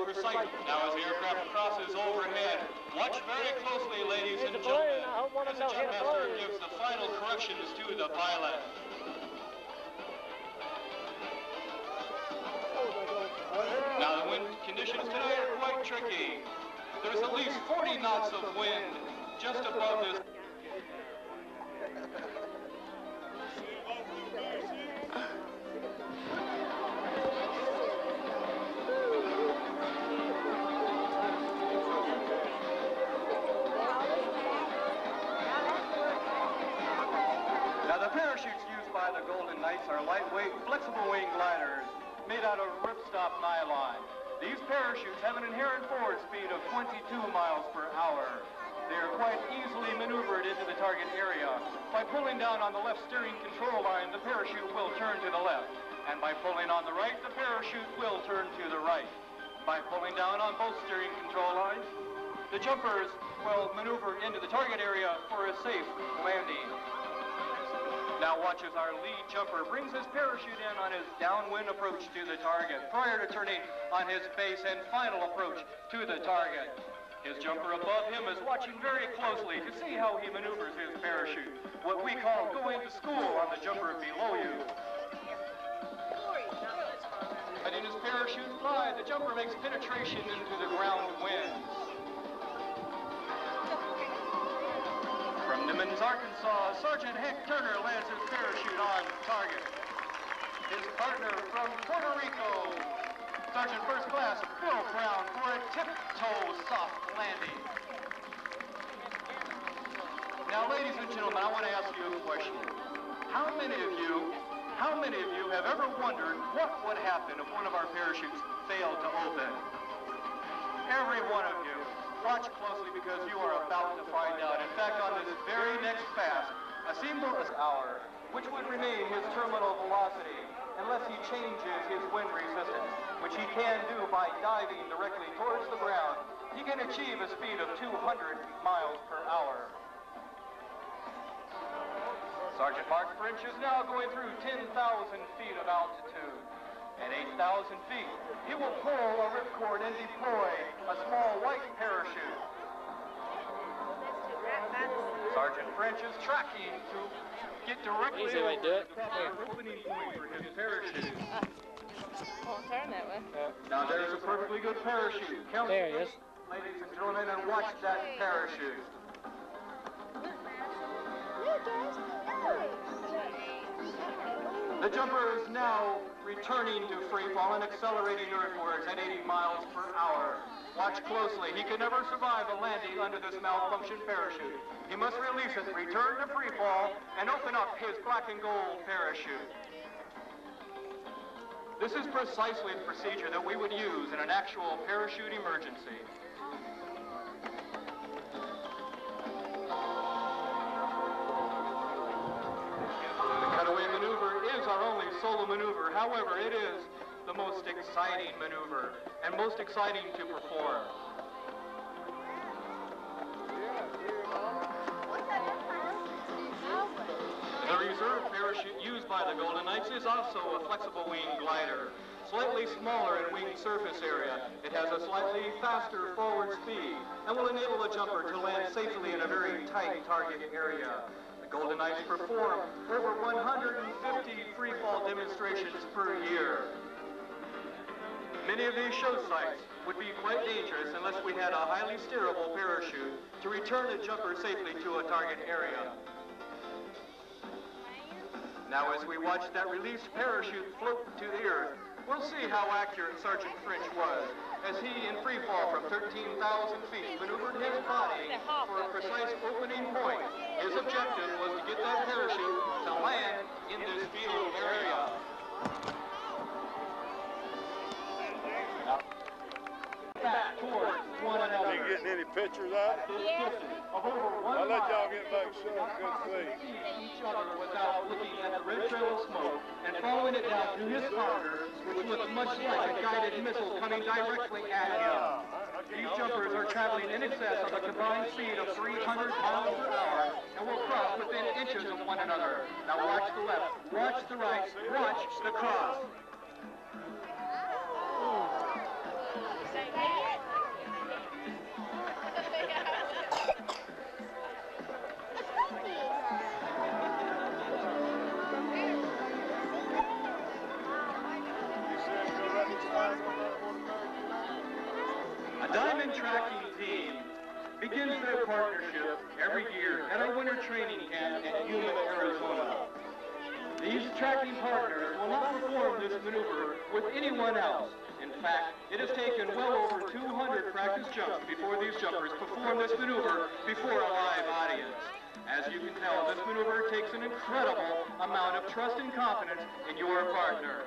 a precise. Now as the aircraft crosses overhead, watch very closely, ladies and gentlemen, as the jump master gives the final corrections to the pilot. Now the wind conditions today are quite tricky. There's at least 40 knots of wind just above this. Now the parachutes used by the Golden Knights are lightweight, flexible wing gliders made out of ripstop nylon. These parachutes have an inherent forward speed of 22 miles per hour. They are quite easily maneuvered into the target area. By pulling down on the left steering control line, the parachute will turn to the left. And by pulling on the right, the parachute will turn to the right. By pulling down on both steering control lines, the jumpers will maneuver into the target area for a safe landing. Now watch as our lead jumper brings his parachute in on his downwind approach to the target prior to turning on his base and final approach to the target. His jumper above him is watching very closely to see how he maneuvers his parachute, what we call going to school on the jumper below you. Letting his parachute fly, the jumper makes penetration into the ground winds. From Nimmons, Arkansas, Sergeant Hank Turner lands his parachute on target. His partner from Puerto Rico, Sergeant First Class Bill Brown, for a tiptoe soft landing. Now, ladies and gentlemen, I want to ask you a question. How many of you have ever wondered what would happen if one of our parachutes failed to open? Every one of you. Watch closely because you are about to find out. In fact, on this very next pass, a seamless hour, which would remain his terminal velocity unless he changes his wind resistance, which he can do by diving directly towards the ground. He can achieve a speed of 200 miles per hour. Sergeant Mark French is now going through 10,000 feet of altitude. At 8,000 feet, he will pull a ripcord and deploy a small white parachute. Sergeant French is tracking to get directly over the proper opening point for his parachute. Won't turn that way. Now there's a perfectly good parachute. Count there he is. Ladies and gentlemen, and watch that parachute. The jumper is now returning to free fall and accelerating earthwards at 80 miles per hour. Watch closely. He could never survive a landing under this malfunctioned parachute. He must release it, return to free fall, and open up his black and gold parachute. This is precisely the procedure that we would use in an actual parachute emergency. Cutaway maneuver is our only solo maneuver. However, it is the most exciting maneuver and most exciting to perform. The reserve parachute used by the Golden Knights is also a flexible wing glider, slightly smaller in wing surface area. It has a slightly faster forward speed and will enable the jumper to land safely in a very tight target area. The Golden Knights perform over 150 free-fall demonstrations per year. Many of these show sites would be quite dangerous unless we had a highly steerable parachute to return the jumper safely to a target area. Now, as we watch that released parachute float to the earth, we'll see how accurate Sergeant French was as he, in free fall from 13,000 feet, maneuvered his body for a precise opening point. His objective was to get that parachute to land in this field area. Back towards one another. You getting any pictures out? I'll let y'all get back so good see. Each other without looking at the red trail of smoke and following it down through his partner, which looked much like a guided missile coming directly at him. These jumpers are traveling in excess of a combined speed of 300 miles per hour and will cross within inches of one another. Now watch the left, watch the right, watch the cross. begins their partnership every year at our winter training camp at Yuma, Arizona. These tracking partners will not perform this maneuver with anyone else. In fact, it has taken well over 200 practice jumps before these jumpers perform this maneuver before a live audience. As you can tell, this maneuver takes an incredible amount of trust and confidence in your partner.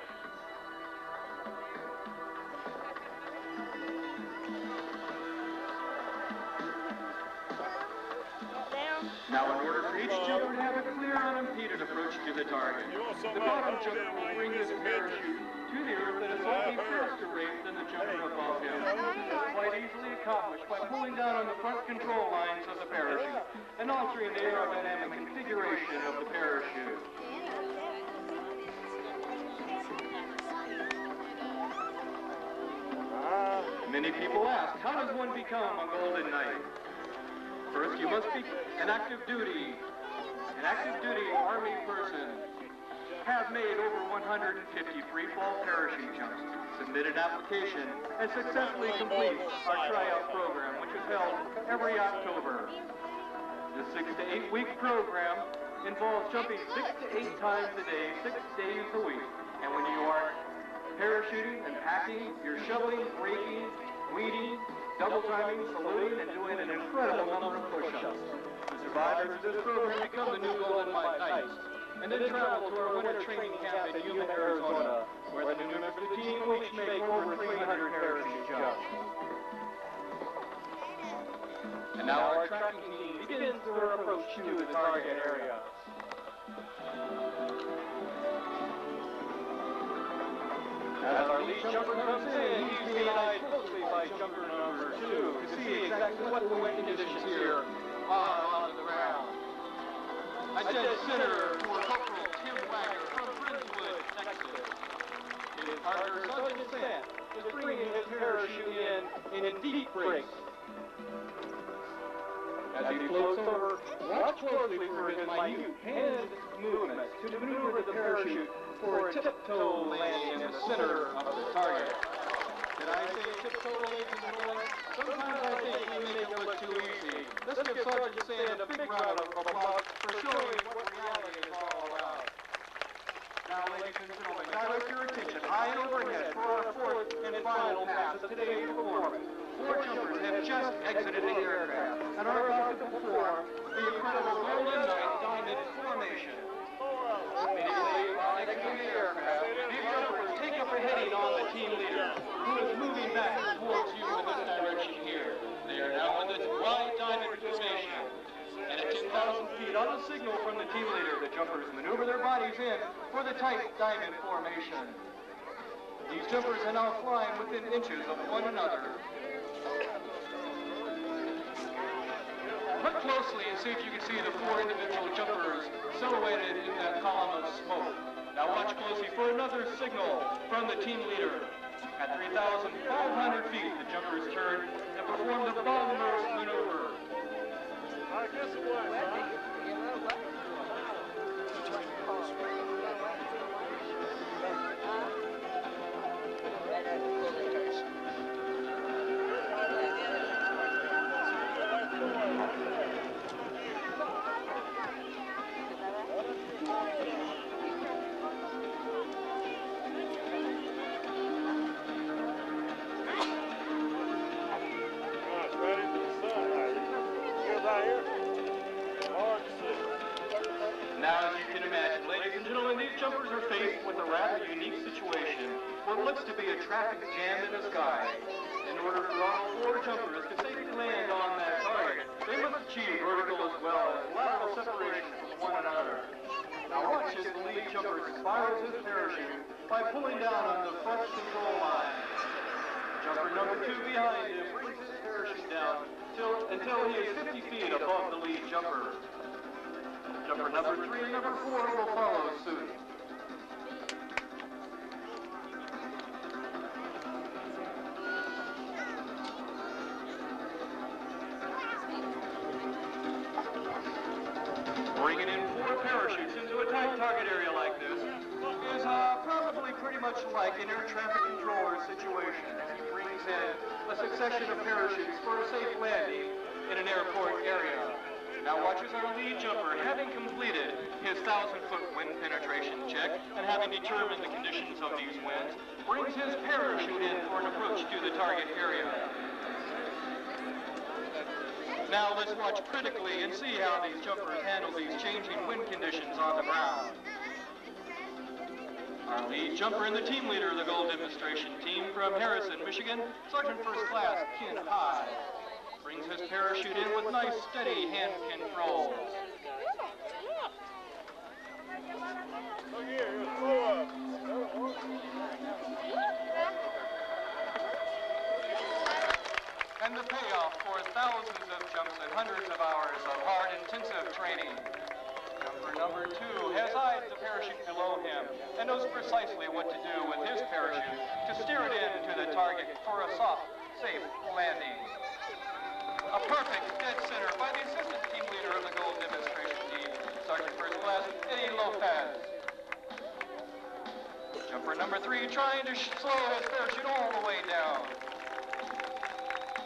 Now, in order for each jumper to have a clear, unimpeded approach to the target, the bottom jumper will bring his parachute to the earth at a slightly faster rate than the jumper above him. This is quite easily accomplished by pulling down on the front control lines of the parachute and altering the aerodynamic configuration of the parachute. Many people ask, how does one become a Golden Knight? First, you must be an active duty Army person, have made over 150 free-fall parachute jumps, submit an application, and successfully complete our tryout program, which is held every October. The 6 to 8 week program involves jumping 6 to 8 times a day, 6 days a week. And when you are parachuting and packing, you're shoveling, braking, weeding, double timing, saluting, and doing an incredible number of push-ups. The survivors of this program become the new Golden Knights, and then travel to our winter training camp in Yuma, Arizona, where the new members of the team each make over 300 parachute jumps. And now our tracking team begins their approach to the target area. As our lead jumper comes in, he's being eyed closely by jumper number 2 to see exactly what the wind conditions here are on the ground. I dead center for Corporal Tim Wagner from Friendswood, Texas. His partner, Sergeant Sam, is bringing his parachute in deep brakes. As he floats over, watch closely for his minute hand movements to maneuver the parachute for a tiptoe landing in the center of the target. Did I say tiptoe, ladies and gentlemen? Sometimes I think we make it look too easy. Let's give Sergeant Sand a big round of applause for showing what reality is all about. Now, ladies and gentlemen, direct your attention high and overhead for our fourth and final pass of today's performance. 4 jumpers have just exited the aircraft and are about to perform the incredible Golden Knight Diamond Formation. Immediately while exiting the aircraft, these jumpers take up a heading on the team leader, who is moving back towards you in this direction here. They are now in the wide diamond formation. And at 10,000 feet on a signal from the team leader, the jumpers maneuver their bodies in for the tight diamond formation. These jumpers are now flying within inches of one another. Look closely and see if you can see the 4 individual jumpers silhouetted in that column of smoke. Now watch closely for another signal from the team leader. At 3,500 feet, the jumpers turn and perform the bum-nose maneuver. I guess it was, huh? Now, as you can imagine, ladies and gentlemen, these jumpers are faced with a rather unique situation, what looks to be a traffic jam in the sky. In order for all 4 jumpers to safely land on that target, they must achieve vertical as well as lateral separation from one another. Now watch as the lead jumper spirals his parachute by pulling down on the front control line. Jumper number 2 behind him brings his parachute down until he is 50 feet above the lead jumper. Jumper number 3 and number 4 will follow suit. Bringing in 4 parachutes into a tight target area like this is probably pretty much like an air traffic controller situation. He brings in a succession of parachutes for a safe landing in an airport area. Now watches our lead jumper, having completed his 1,000-foot wind penetration check and having determined the conditions of these winds, brings his parachute in for an approach to the target area. Now let's watch critically and see how these jumpers handle these changing wind conditions on the ground. Our lead jumper and the team leader of the goal demonstration team from Harrison, Michigan, Sergeant First Class Ken High, brings his parachute in with nice, steady hand control. Look here, you'll throw up. And the payoff for thousands of jumps and hundreds of hours of hard, intensive training. Jumper number 2 has eyed the parachute below him and knows precisely what to do with his parachute to steer it into the target for a soft, safe landing. A perfect dead center by the assistant team leader of the goal demonstration team, Sergeant First Class Eddie Lopez. Jumper number 3 trying to slow his parachute all the way down.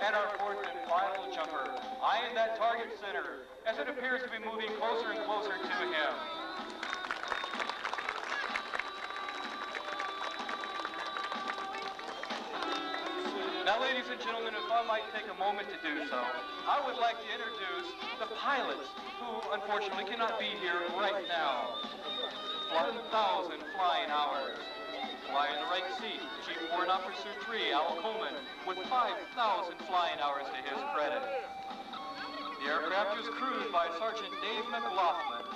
And our fourth and final jumper, eyeing that target center as it appears to be moving closer and closer to him. Now, ladies and gentlemen, if I might take a moment to do so, I would like to introduce the pilots who unfortunately cannot be here right now. 1,000 flying hours. Fly in the right seat, Chief Warrant Officer 3, Al Coleman, with 5,000 flying hours to his credit. The aircraft is crewed by Sergeant Dave McLaughlin.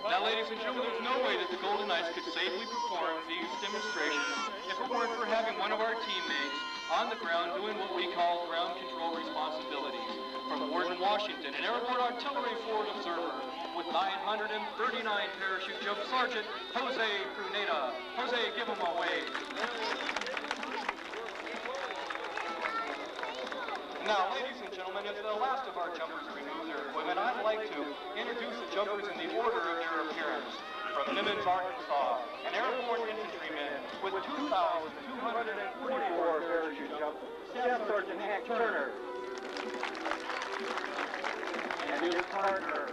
Now, ladies and gentlemen, there's no way that the Golden Knights could safely perform these demonstrations if it weren't for having one of our teammates on the ground doing what we call ground control responsibilities. From Warden, Washington, an airborne artillery forward observer with 939 parachute jump, Sergeant Jose Pruneda. Jose, give him a wave. Now, ladies and gentlemen, as the last of our jumpers remove their equipment, I'd like to introduce the jumpers in the order of their appearance. From Nimitz, Arkansas, an airborne infantryman with 2,244 parachute jumps, Staff Sergeant Hank Turner. And his partner,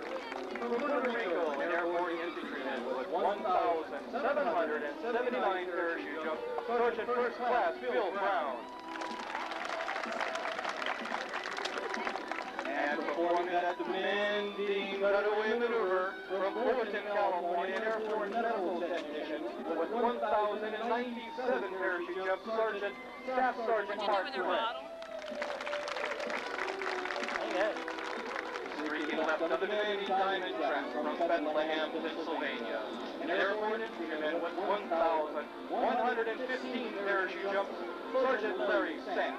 from Puerto Rico, an airborne infantryman with 1,779 parachute jumps, Sergeant First Class Bill Brown. And performing that demanding cutaway maneuver from Fullerton, California, an airborne medical technician with 1,097 parachute jumps, Staff Sergeant Mark Durant. Streaking left of the demanding diamond track from Bethlehem, Pennsylvania, an airborne infantryman with 1,115 parachute jumps, Sergeant Larry Sam.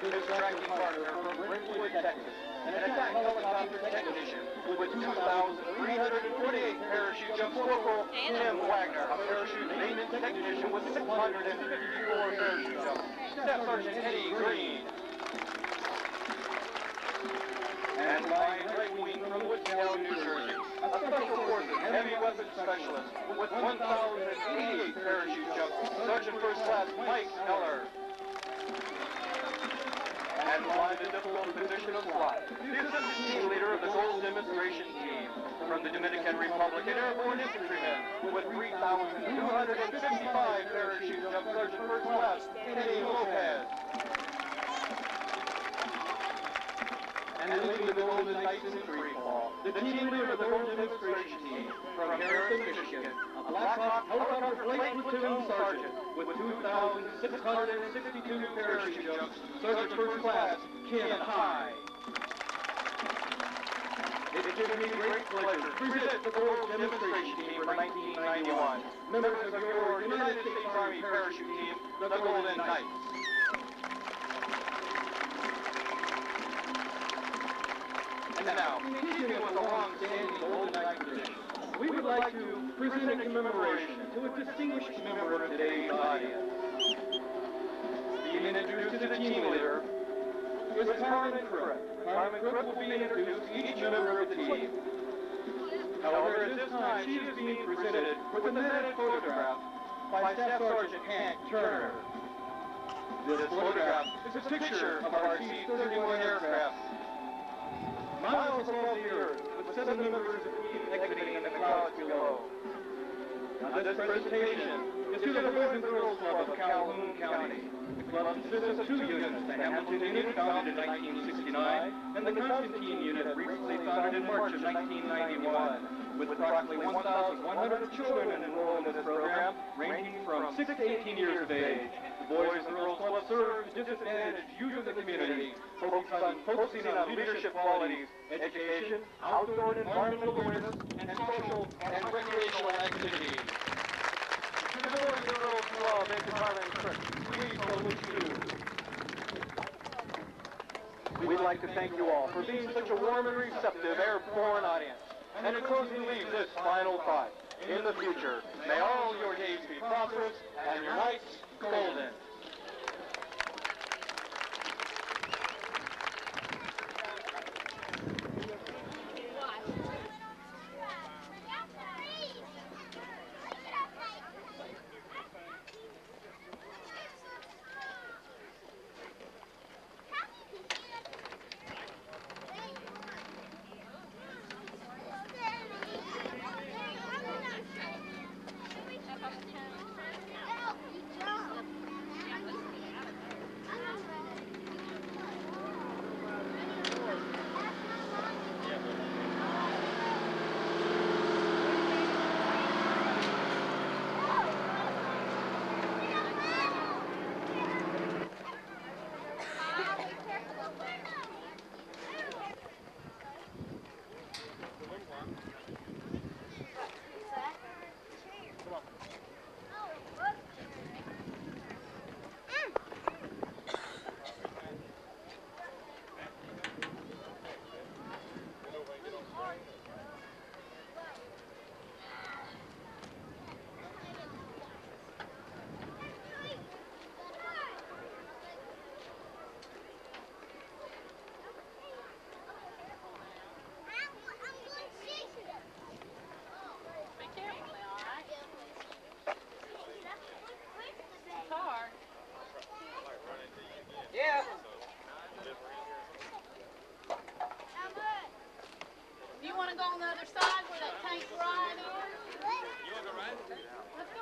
His tracking partner from Brentwood, Texas, an attack helicopter technician with 2,348 parachute jumps, Corporal Tim Wagner, a parachute maintenance technician with 654 parachute jumps, Staff Sergeant Eddie Green. And flying right wing from Woodstown, New Jersey, a Special Forces heavy weapons specialist with 1,088 parachute jumps, Sergeant First Class Mike Eller. And flying the difficult position of flight, the assistant team leader of the goal demonstration team from the Dominican Republic, an airborne infantryman with 3,255 parachute jumps, Sergeant First Class Eddie Lopez. And leading the Golden Knights in free fall, the team leader of the goal demonstration team from Harrison, Michigan, a Black Hawk helicopter flight platoon sergeant with 2,662 parachute jumps, Sergeant First Class Ken High. It gives me great pleasure to present the goal demonstration team for 1991, members of your United States Army parachute team, the Golden Knights. And now, continuing with the long-standing Golden Knight tradition, we would like to present a commemoration to a distinguished member of today's audience. Being introduced to the team leader is Carmen Cripp. Carmen Cripp will be introduced to each member of the team. However, at this time, she is being presented with a medal photograph by Staff Sergeant Hank Turner. This photograph is a picture of our C-31 aircraft. Miles above the Earth, with 7 members of the team exiting in the clouds below. Now this presentation is to the Boys and Girls Club of Calhoun County. The club consists of 2 units, the Hamilton unit founded in 1969, and the Constantine unit recently founded in March of 1991. With approximately 1,100 children enrolled in this program, ranging from 6 to 18 years of age. The Boys and Girls Club serves disadvantaged youth of the community, focusing on leadership qualities, education, outdoor and environmental awareness, and social and recreational activities. To the Boys and Girls Club in Harlan Creek, please salute you. We'd like to thank you all for being such a warm and receptive airborne audience. And in closing, leave this final thought. In the future, may all your days be prosperous and your nights golden. You want to go on the other side where that tank ride is? You want to ride? Let's go.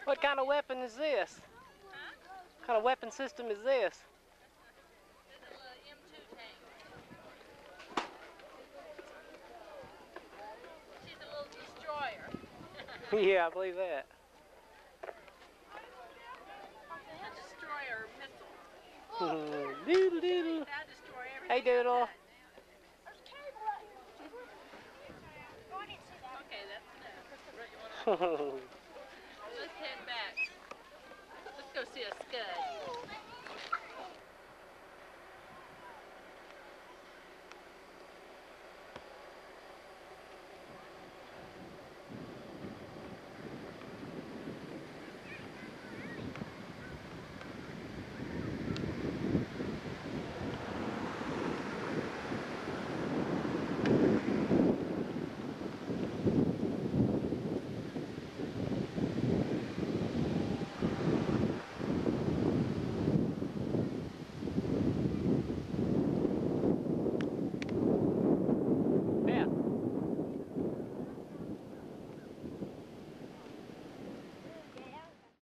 What kind of weapon is this? Huh? What kind of weapon system is this? It's a M2 tank. She's a little destroyer. Yeah, I believe that. A destroyer missile. Doodle doodle. That'll destroy everything. Hey Doodle. Okay, that's enough. Let's head back. Let's go see a scud.